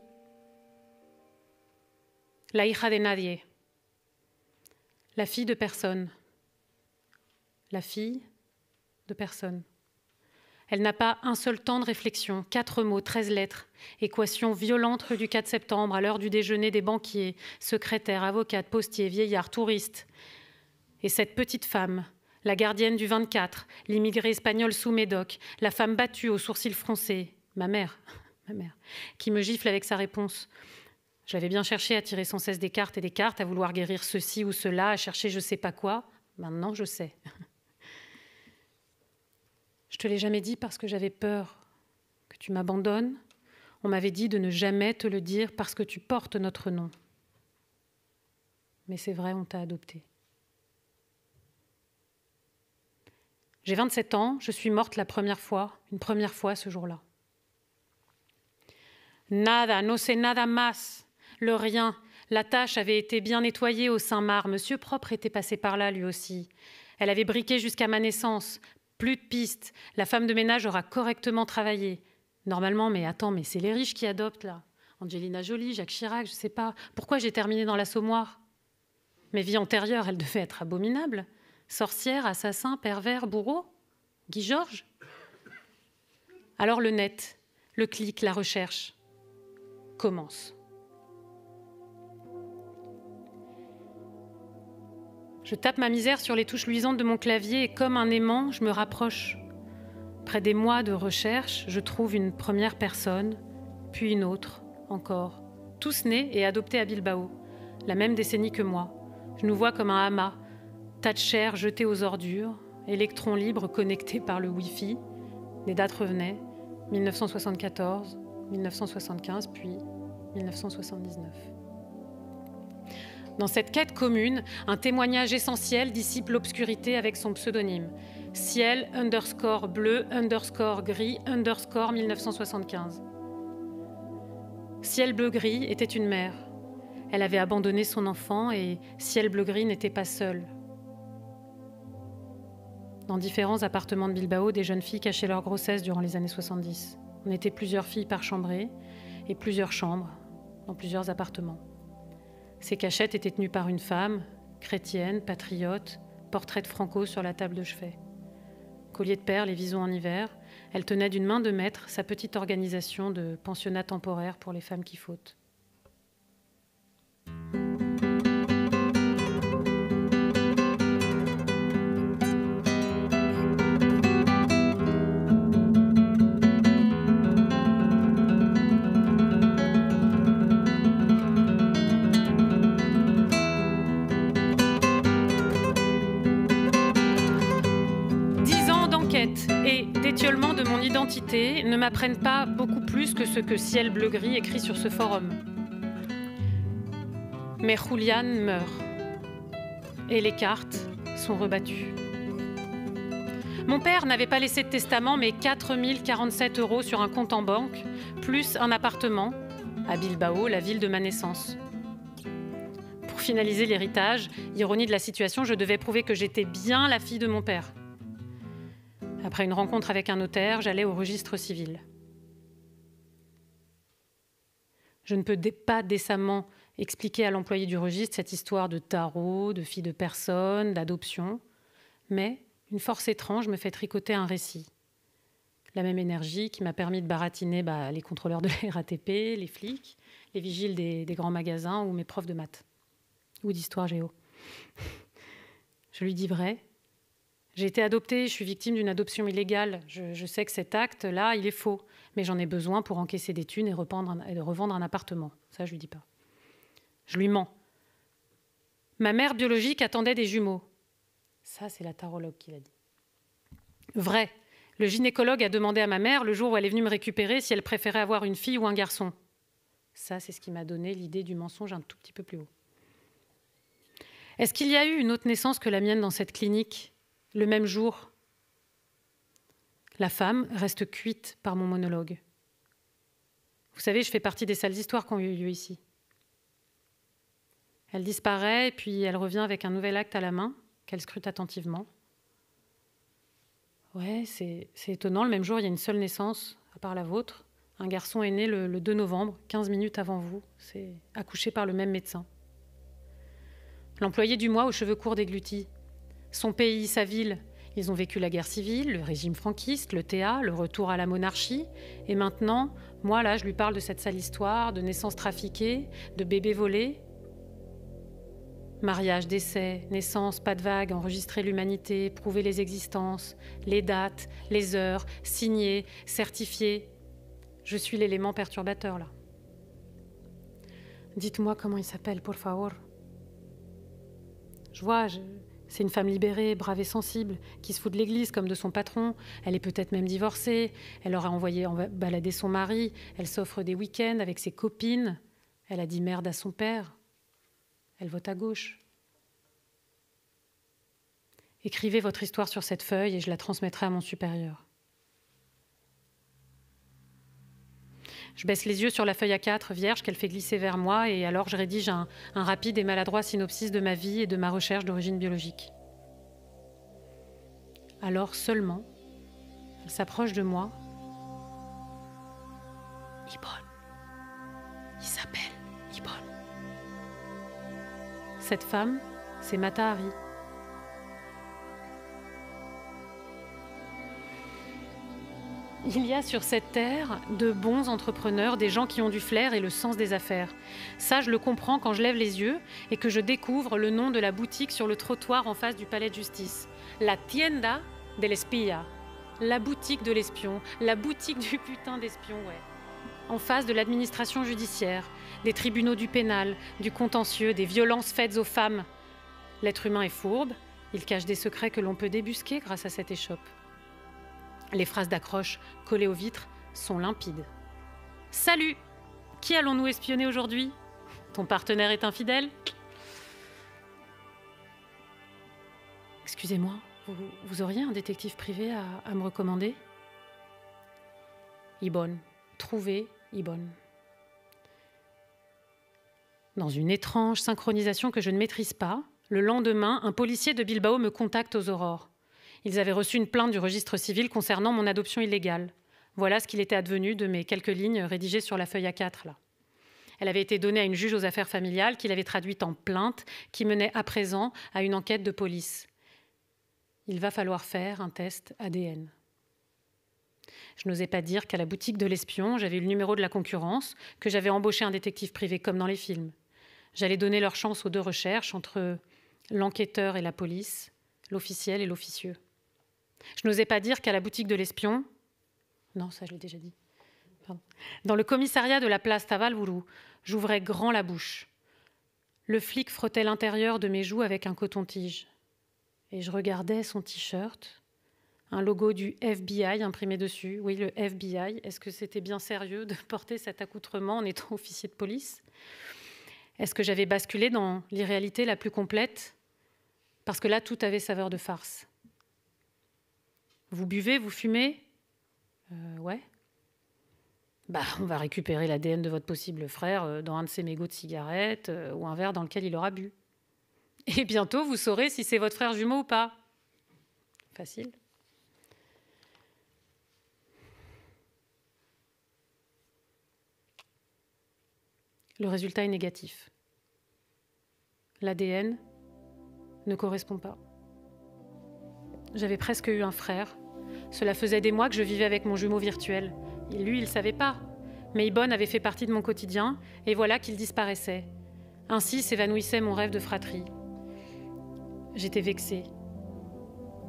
La hija de nadie. La fille de personne. La fille de personne. Elle n'a pas un seul temps de réflexion, 4 mots, 13 lettres, équation violente rue du 4 septembre, à l'heure du déjeuner des banquiers, secrétaires, avocates, postiers, vieillards, touristes. Et cette petite femme, la gardienne du 24, l'immigrée espagnole sous Médoc, la femme battue aux sourcils froncés, ma mère, qui me gifle avec sa réponse. J'avais bien cherché à tirer sans cesse des cartes et des cartes, à vouloir guérir ceci ou cela, à chercher je sais pas quoi. Maintenant, je sais. Je te l'ai jamais dit parce que j'avais peur que tu m'abandonnes. On m'avait dit de ne jamais te le dire parce que tu portes notre nom. Mais c'est vrai, on t'a adopté. J'ai 27 ans, je suis morte une première fois ce jour-là. Nada, no sé nada más. Le rien. La tâche avait été bien nettoyée au Saint-Marc. Monsieur Propre était passé par là, lui aussi. Elle avait briqué jusqu'à ma naissance. Plus de pistes. La femme de ménage aura correctement travaillé. Normalement, mais attends, mais c'est les riches qui adoptent, là. Angelina Jolie, Jacques Chirac, je sais pas. Pourquoi j'ai terminé dans l'assommoir? Mes vies antérieures, elles devaient être abominables. Sorcière, assassin, pervers, bourreau? Guy Georges? Alors le net, le clic, la recherche commence. Je tape ma misère sur les touches luisantes de mon clavier et comme un aimant, je me rapproche. Près des mois de recherche, je trouve une première personne, puis une autre, encore. Tous nés et adoptés à Bilbao, la même décennie que moi. Je nous vois comme un amas, tas de chair jeté aux ordures, électrons libres connectés par le Wi-Fi. Les dates revenaient, 1974, 1975, puis 1979. Dans cette quête commune, un témoignage essentiel dissipe l'obscurité avec son pseudonyme. Ciel _bleu _gris _ 1975. Ciel bleu-gris était une mère. Elle avait abandonné son enfant et Ciel bleu-gris n'était pas seule. Dans différents appartements de Bilbao, des jeunes filles cachaient leur grossesse durant les années 70. On était plusieurs filles par chambrée et plusieurs chambres dans plusieurs appartements. Ces cachettes étaient tenues par une femme, chrétienne, patriote, portrait de Franco sur la table de chevet. Collier de perles et visons en hiver, elle tenait d'une main de maître sa petite organisation de pensionnat temporaire pour les femmes qui fautent. Et d'étiolement de mon identité ne m'apprennent pas beaucoup plus que ce que Ciel bleu-gris écrit sur ce forum. Mais Julian meurt. Et les cartes sont rebattues. Mon père n'avait pas laissé de testament, mais 4 047 € sur un compte en banque, plus un appartement à Bilbao, la ville de ma naissance. Pour finaliser l'héritage, ironie de la situation, je devais prouver que j'étais bien la fille de mon père. Après une rencontre avec un notaire, j'allais au registre civil. Je ne peux pas décemment expliquer à l'employé du registre cette histoire de tarot, de fille de personne, d'adoption. Mais une force étrange me fait tricoter un récit. La même énergie qui m'a permis de baratiner les contrôleurs de la RATP, les flics, les vigiles des grands magasins ou mes profs de maths ou d'histoire géo. Je lui dis vrai. J'ai été adoptée, je suis victime d'une adoption illégale. Je sais que cet acte-là, il est faux. Mais j'en ai besoin pour encaisser des thunes et revendre un appartement. Ça, je lui dis pas. Je lui mens. Ma mère biologique attendait des jumeaux. Ça, c'est la tarologue qui l'a dit. Vrai. Le gynécologue a demandé à ma mère, le jour où elle est venue me récupérer, si elle préférait avoir une fille ou un garçon. Ça, c'est ce qui m'a donné l'idée du mensonge un tout petit peu plus haut. Est-ce qu'il y a eu une autre naissance que la mienne dans cette clinique ? Le même jour, la femme reste cuite par mon monologue. Vous savez, je fais partie des sales histoires qui ont eu lieu ici. Elle disparaît, puis elle revient avec un nouvel acte à la main, qu'elle scrute attentivement. Ouais, c'est étonnant, le même jour, il y a une seule naissance, à part la vôtre. Un garçon est né le 2 novembre, 15 minutes avant vous. C'est accouché par le même médecin. L'employé du mois aux cheveux courts déglutis. Son pays, sa ville, ils ont vécu la guerre civile, le régime franquiste, le TA, le retour à la monarchie. Et maintenant, moi, là, je lui parle de cette sale histoire, de naissances trafiquées, de bébés volés. Mariage, décès, naissance, pas de vague, enregistrer l'humanité, prouver les existences, les dates, les heures, signer, certifier. Je suis l'élément perturbateur, là. Dites-moi comment il s'appelle, por favor. Je vois, c'est une femme libérée, brave et sensible, qui se fout de l'église comme de son patron. Elle est peut-être même divorcée. Elle aura envoyé balader son mari. Elle s'offre des week-ends avec ses copines. Elle a dit merde à son père. Elle vote à gauche. Écrivez votre histoire sur cette feuille et je la transmettrai à mon supérieur. Je baisse les yeux sur la feuille A4 vierge qu'elle fait glisser vers moi et alors je rédige un rapide et maladroit synopsis de ma vie et de ma recherche d'origine biologique. Alors seulement, elle s'approche de moi. Ibon. Il s'appelle Ibon. Cette femme, c'est Mata Hari. Il y a sur cette terre de bons entrepreneurs, des gens qui ont du flair et le sens des affaires. Ça, je le comprends quand je lève les yeux et que je découvre le nom de la boutique sur le trottoir en face du palais de justice. La tienda del espía. La boutique de l'espion. La boutique du putain d'espion, ouais. En face de l'administration judiciaire, des tribunaux du pénal, du contentieux, des violences faites aux femmes. L'être humain est fourbe. Il cache des secrets que l'on peut débusquer grâce à cette échoppe. Les phrases d'accroche collées aux vitres sont limpides. « Salut! Qui allons-nous espionner aujourd'hui? Ton partenaire est infidèle? » Excusez-moi, vous auriez un détective privé à me recommander? Ibon. Trouvez Ibon. Dans une étrange synchronisation que je ne maîtrise pas, le lendemain, un policier de Bilbao me contacte aux aurores. Ils avaient reçu une plainte du registre civil concernant mon adoption illégale. Voilà ce qu'il était advenu de mes quelques lignes rédigées sur la feuille A4, là. Elle avait été donnée à une juge aux affaires familiales qui l'avait traduite en plainte qui menait à présent à une enquête de police. Il va falloir faire un test ADN. Je n'osais pas dire qu'à la boutique de l'espion, j'avais eu le numéro de la concurrence, que j'avais embauché un détective privé comme dans les films. J'allais donner leur chance aux deux recherches entre l'enquêteur et la police, l'officiel et l'officieux. Je n'osais pas dire qu'à la boutique de l'espion... Non, ça je l'ai déjà dit. Pardon. Dans le commissariat de la place Tavalburu, j'ouvrais grand la bouche. Le flic frottait l'intérieur de mes joues avec un coton-tige. Et je regardais son t-shirt, un logo du FBI imprimé dessus. Oui, le FBI. Est-ce que c'était bien sérieux de porter cet accoutrement en étant officier de police? Est-ce que j'avais basculé dans l'irréalité la plus complète? Parce que là, tout avait saveur de farce. Vous buvez, vous fumez? Ouais. On va récupérer l'ADN de votre possible frère dans un de ses mégots de cigarettes ou un verre dans lequel il aura bu. Et bientôt, vous saurez si c'est votre frère jumeau ou pas. Facile. Le résultat est négatif. l'ADN, ne correspond pas. J'avais presque eu un frère. Cela faisait des mois que je vivais avec mon jumeau virtuel. Lui, il ne savait pas. Mais Ibon avait fait partie de mon quotidien, et voilà qu'il disparaissait. Ainsi s'évanouissait mon rêve de fratrie. J'étais vexée.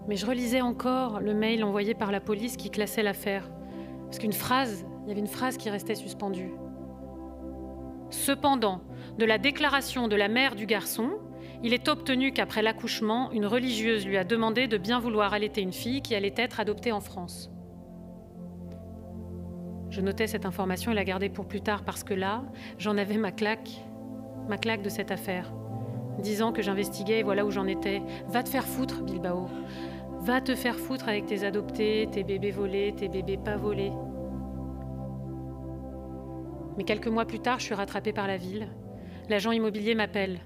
Mais je relisais encore le mail envoyé par la police qui classait l'affaire. Parce il y avait une phrase qui restait suspendue. Cependant, de la déclaration de la mère du garçon, il est obtenu qu'après l'accouchement, une religieuse lui a demandé de bien vouloir allaiter une fille qui allait être adoptée en France. Je notais cette information et la gardais pour plus tard parce que là, j'en avais ma claque de cette affaire. 10 ans que j'investiguais et voilà où j'en étais. Va te faire foutre, Bilbao. Va te faire foutre avec tes adoptés, tes bébés volés, tes bébés pas volés. Mais quelques mois plus tard, je suis rattrapée par la ville. L'agent immobilier m'appelle.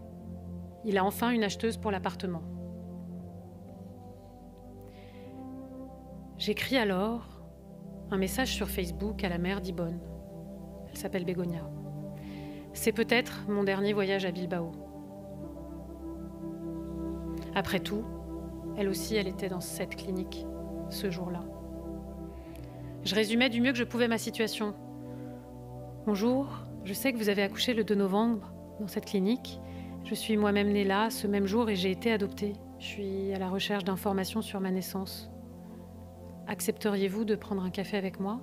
Il a enfin une acheteuse pour l'appartement. J'écris alors un message sur Facebook à la mère d'Ibon. Elle s'appelle Begonia. C'est peut-être mon dernier voyage à Bilbao. Après tout, elle aussi, elle était dans cette clinique, ce jour-là. Je résumais du mieux que je pouvais ma situation. Bonjour, je sais que vous avez accouché le 2 novembre dans cette clinique. Je suis moi-même née là, ce même jour, et j'ai été adoptée. Je suis à la recherche d'informations sur ma naissance. Accepteriez-vous de prendre un café avec moi ?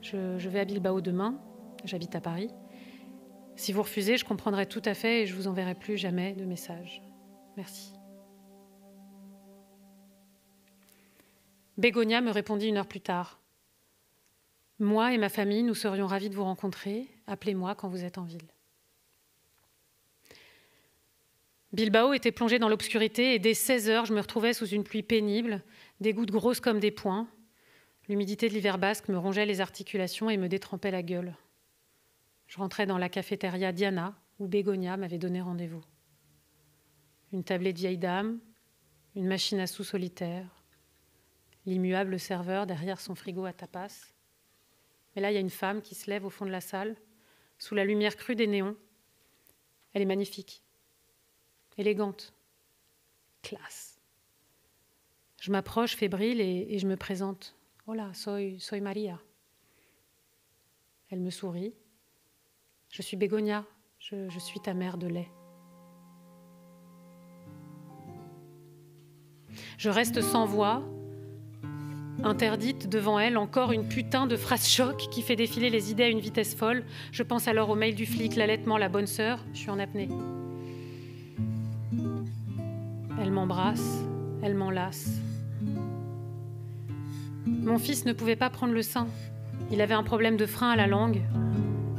Je vais à Bilbao demain, j'habite à Paris. Si vous refusez, je comprendrai tout à fait et je vous enverrai plus jamais de message. Merci. Begonia me répondit 1 heure plus tard. Moi et ma famille, nous serions ravis de vous rencontrer. Appelez-moi quand vous êtes en ville. Bilbao était plongé dans l'obscurité et dès 16 heures, je me retrouvais sous une pluie pénible, des gouttes grosses comme des poings. L'humidité de l'hiver basque me rongeait les articulations et me détrempait la gueule. Je rentrais dans la cafétéria Diana, où Begonia m'avait donné rendez-vous. Une tablée de vieille dame, une machine à sous solitaire, l'immuable serveur derrière son frigo à tapas. Mais là, il y a une femme qui se lève au fond de la salle, sous la lumière crue des néons. Elle est magnifique, élégante, classe. Je m'approche fébrile et je me présente. Hola, soy Maria. Elle me sourit. Je suis Begonia, je suis ta mère de lait. Je reste sans voix, interdite devant elle, encore une putain de phrase choc qui fait défiler les idées à une vitesse folle. Je pense alors au mail du flic, l'allaitement, la bonne sœur. Je suis en apnée. Elle m'embrasse, elle m'enlace. Mon fils ne pouvait pas prendre le sein. Il avait un problème de frein à la langue.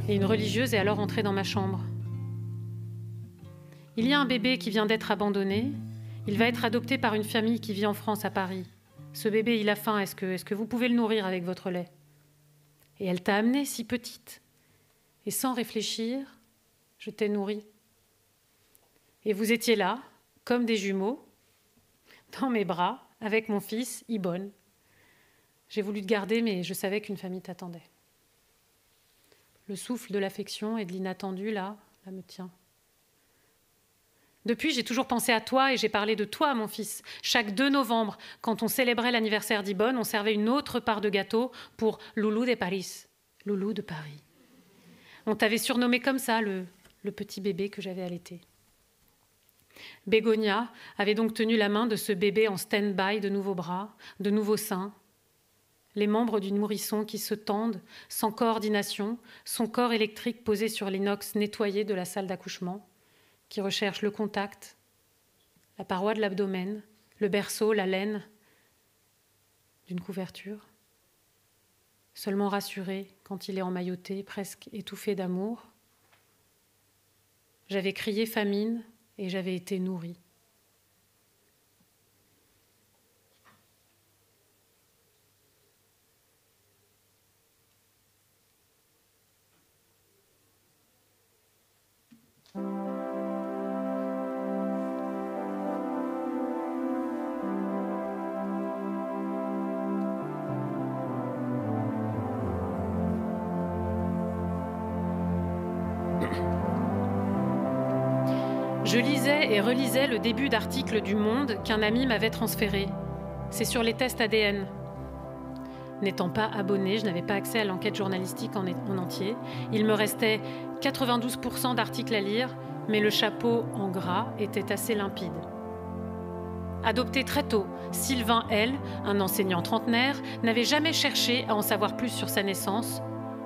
Et une religieuse est alors entrée dans ma chambre. Il y a un bébé qui vient d'être abandonné. Il va être adopté par une famille qui vit en France, à Paris. Ce bébé, il a faim. Est-ce que vous pouvez le nourrir avec votre lait ? Et elle t'a amenée si petite. Et sans réfléchir, je t'ai nourrie. Et vous étiez là, comme des jumeaux, dans mes bras, avec mon fils, Ibon. J'ai voulu te garder, mais je savais qu'une famille t'attendait. Le souffle de l'affection et de l'inattendu, là me tient. Depuis, j'ai toujours pensé à toi et j'ai parlé de toi, mon fils. Chaque 2 novembre, quand on célébrait l'anniversaire d'Ibon, on servait une autre part de gâteau pour Loulou de Paris. Loulou de Paris. On t'avait surnommé comme ça, le petit bébé que j'avais allaité. Begonia avait donc tenu la main de ce bébé en stand-by, de nouveaux bras, de nouveaux seins. Les membres d'une nourrisson qui se tendent sans coordination, son corps électrique posé sur l'inox nettoyé de la salle d'accouchement, qui recherche le contact, la paroi de l'abdomen, le berceau, la laine d'une couverture. Seulement rassuré quand il est emmailloté, presque étouffé d'amour. J'avais crié famine et j'avais été nourrie. Je lisais et relisais le début d'article du Monde qu'un ami m'avait transféré. C'est sur les tests ADN. N'étant pas abonnée, je n'avais pas accès à l'enquête journalistique en entier. Il me restait 92% d'articles à lire, mais le chapeau en gras était assez limpide. Adopté très tôt, Sylvain L., un enseignant trentenaire, n'avait jamais cherché à en savoir plus sur sa naissance,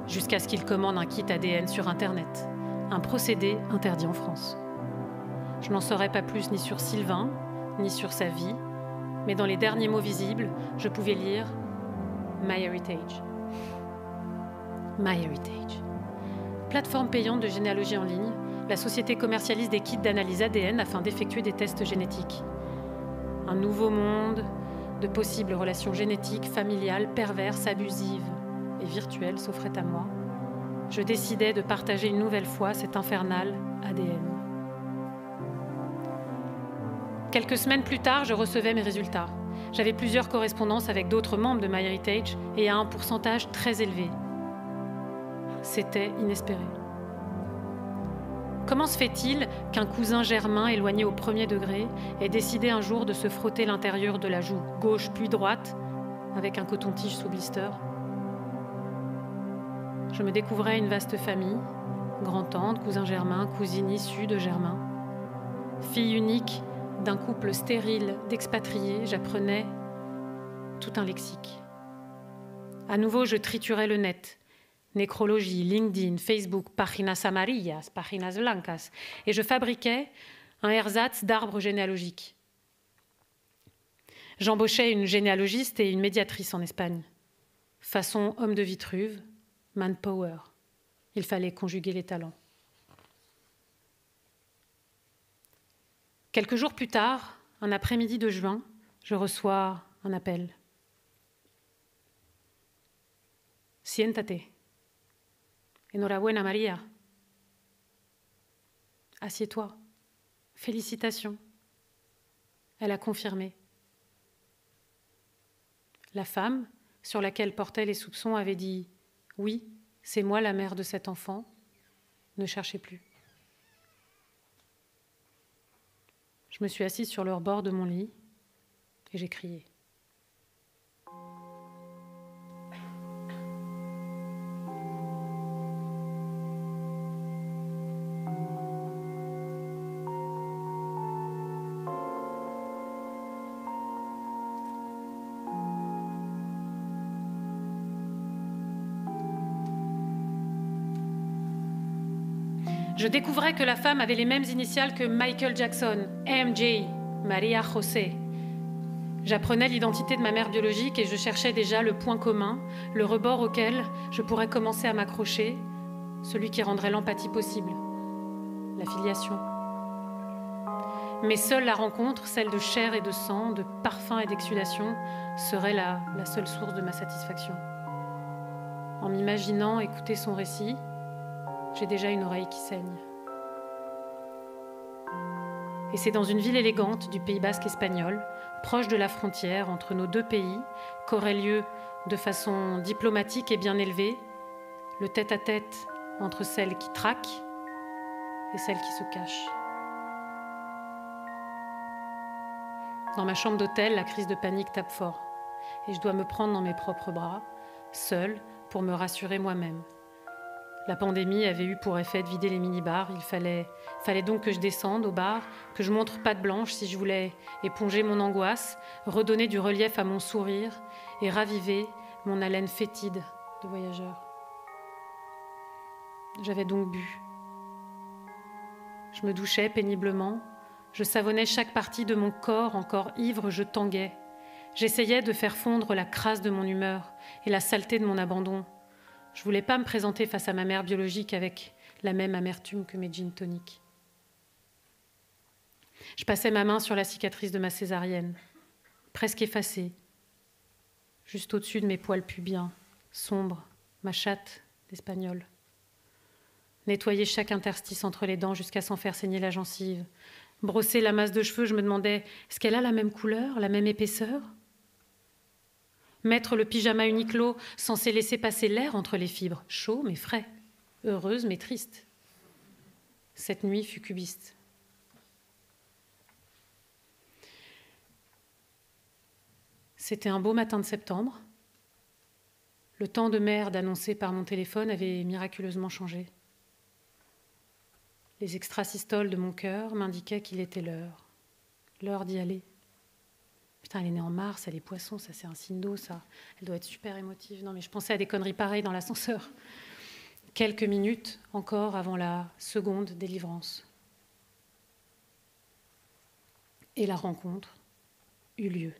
jusqu'à ce qu'il commande un kit ADN sur Internet, un procédé interdit en France. Je n'en saurais pas plus ni sur Sylvain, ni sur sa vie, mais dans les derniers mots visibles, je pouvais lire « MyHeritage ». MyHeritage. Plateforme payante de généalogie en ligne, la société commercialise des kits d'analyse ADN afin d'effectuer des tests génétiques. Un nouveau monde de possibles relations génétiques, familiales, perverses, abusives et virtuelles s'offrait à moi. Je décidai de partager une nouvelle fois cet infernal ADN. Quelques semaines plus tard, je recevais mes résultats. J'avais plusieurs correspondances avec d'autres membres de MyHeritage et à un pourcentage très élevé. C'était inespéré. Comment se fait-il qu'un cousin germain éloigné au premier degré ait décidé un jour de se frotter l'intérieur de la joue gauche puis droite avec un coton-tige sous blister ? Je me découvrais une vaste famille, grand-tante, cousin germain, cousine issue de Germain. Fille unique d'un couple stérile d'expatriés, j'apprenais tout un lexique. À nouveau, je triturais le net. Nécrologie, LinkedIn, Facebook, páginas amarillas, páginas blancas, et je fabriquais un ersatz d'arbres généalogiques. J'embauchais une généalogiste et une médiatrice en Espagne. Façon homme de Vitruve, manpower. Il fallait conjuguer les talents. Quelques jours plus tard, un après-midi de juin, je reçois un appel. Siéntate. Enhorabuena, María. Assieds-toi. Félicitations. Elle a confirmé. La femme, sur laquelle portaient les soupçons, avait dit « Oui, c'est moi la mère de cet enfant. Ne cherchez plus. » Je me suis assise sur le bord de mon lit et j'ai crié. Je découvrais que la femme avait les mêmes initiales que Michael Jackson, MJ, Maria José. J'apprenais l'identité de ma mère biologique et je cherchais déjà le point commun, le rebord auquel je pourrais commencer à m'accrocher, celui qui rendrait l'empathie possible, la filiation. Mais seule la rencontre, celle de chair et de sang, de parfum et d'exsudation, serait la seule source de ma satisfaction. En m'imaginant écouter son récit, j'ai déjà une oreille qui saigne. Et c'est dans une ville élégante du Pays basque espagnol, proche de la frontière entre nos deux pays, qu'aurait lieu, de façon diplomatique et bien élevée, le tête-à-tête entre celle qui traque et celle qui se cache. Dans ma chambre d'hôtel, la crise de panique tape fort, et je dois me prendre dans mes propres bras, seule, pour me rassurer moi-même. La pandémie avait eu pour effet de vider les mini-bars. Il fallait donc que je descende au bar, que je montre patte blanche si je voulais éponger mon angoisse, redonner du relief à mon sourire et raviver mon haleine fétide de voyageur. J'avais donc bu. Je me douchais péniblement. Je savonnais chaque partie de mon corps, encore ivre, je tanguais. J'essayais de faire fondre la crasse de mon humeur et la saleté de mon abandon. Je ne voulais pas me présenter face à ma mère biologique avec la même amertume que mes gin toniques. Je passais ma main sur la cicatrice de ma césarienne, presque effacée, juste au-dessus de mes poils pubiens, sombres, ma chatte d'espagnol. Nettoyer chaque interstice entre les dents jusqu'à s'en faire saigner la gencive. Brosser la masse de cheveux, je me demandais, est-ce qu'elle a la même couleur, la même épaisseur ? Mettre le pyjama Uniqlo censé laisser passer l'air entre les fibres, chaud mais frais, heureuse mais triste. Cette nuit fut cubiste. C'était un beau matin de septembre. Le temps de merde annoncé par mon téléphone avait miraculeusement changé. Les extrasystoles de mon cœur m'indiquaient qu'il était l'heure. L'heure d'y aller. Putain, elle est née en mars, elle est poisson, ça c'est un signe d'eau, ça. Elle doit être super émotive. Non, mais je pensais à des conneries pareilles dans l'ascenseur. Quelques minutes encore avant la seconde délivrance. Et la rencontre eut lieu.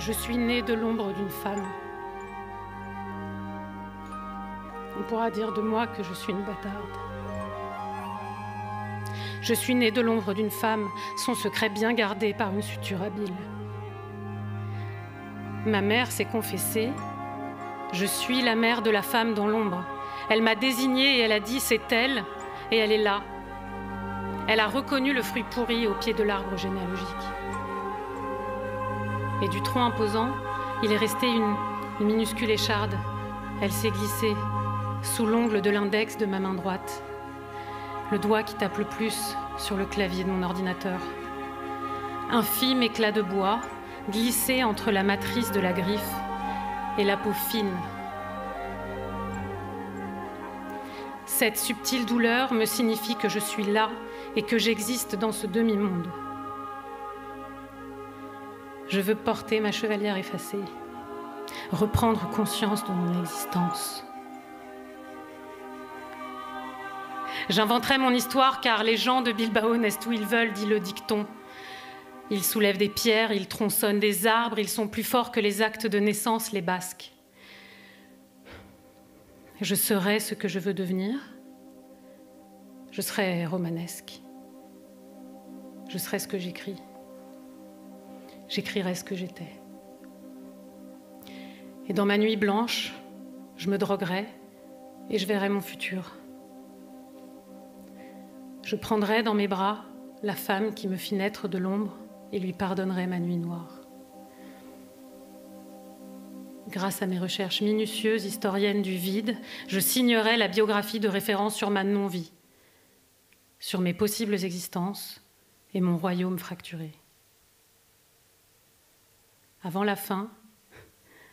Je suis née de l'ombre d'une femme. On pourra dire de moi que je suis une bâtarde. Je suis née de l'ombre d'une femme, son secret bien gardé par une suture habile. Ma mère s'est confessée. Je suis la mère de la femme dans l'ombre. Elle m'a désignée et elle a dit c'est elle, et elle est là. Elle a reconnu le fruit pourri au pied de l'arbre généalogique. Et du tronc imposant, il est resté une minuscule écharde. Elle s'est glissée sous l'ongle de l'index de ma main droite, le doigt qui tape le plus sur le clavier de mon ordinateur. Infime éclat de bois, glissé entre la matrice de la griffe et la peau fine. Cette subtile douleur me signifie que je suis là et que j'existe dans ce demi-monde. Je veux porter ma chevalière effacée, reprendre conscience de mon existence. J'inventerai mon histoire car les gens de Bilbao naissent où ils veulent, dit le dicton. Ils soulèvent des pierres, ils tronçonnent des arbres, ils sont plus forts que les actes de naissance, les Basques. Je serai ce que je veux devenir. Je serai romanesque. Je serai ce que j'écris. J'écrirai ce que j'étais. Et dans ma nuit blanche, je me droguerai et je verrai mon futur. Je prendrai dans mes bras la femme qui me fit naître de l'ombre et lui pardonnerai ma nuit noire. Grâce à mes recherches minutieuses, historiennes du vide, je signerai la biographie de référence sur ma non-vie, sur mes possibles existences et mon royaume fracturé. Avant la fin,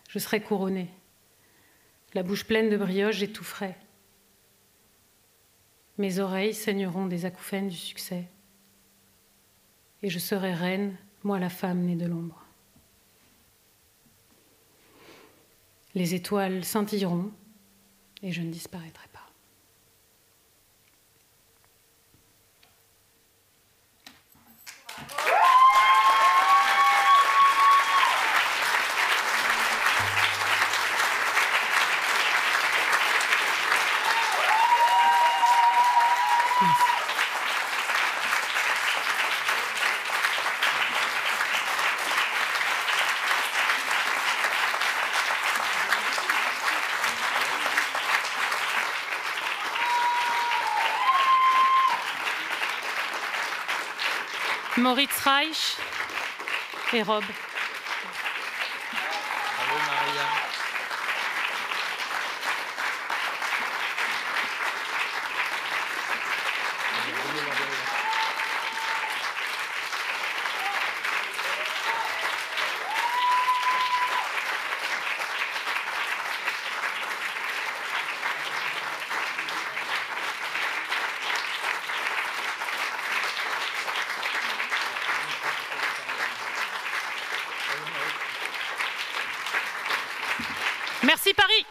je serai couronnée. La bouche pleine de brioche, j'étoufferai. Mes oreilles saigneront des acouphènes du succès. Et je serai reine, moi la femme née de l'ombre. Les étoiles scintilleront et je ne disparaîtrai pas. Moritz Reich et Rob. Bravo Maria. Merci Paris.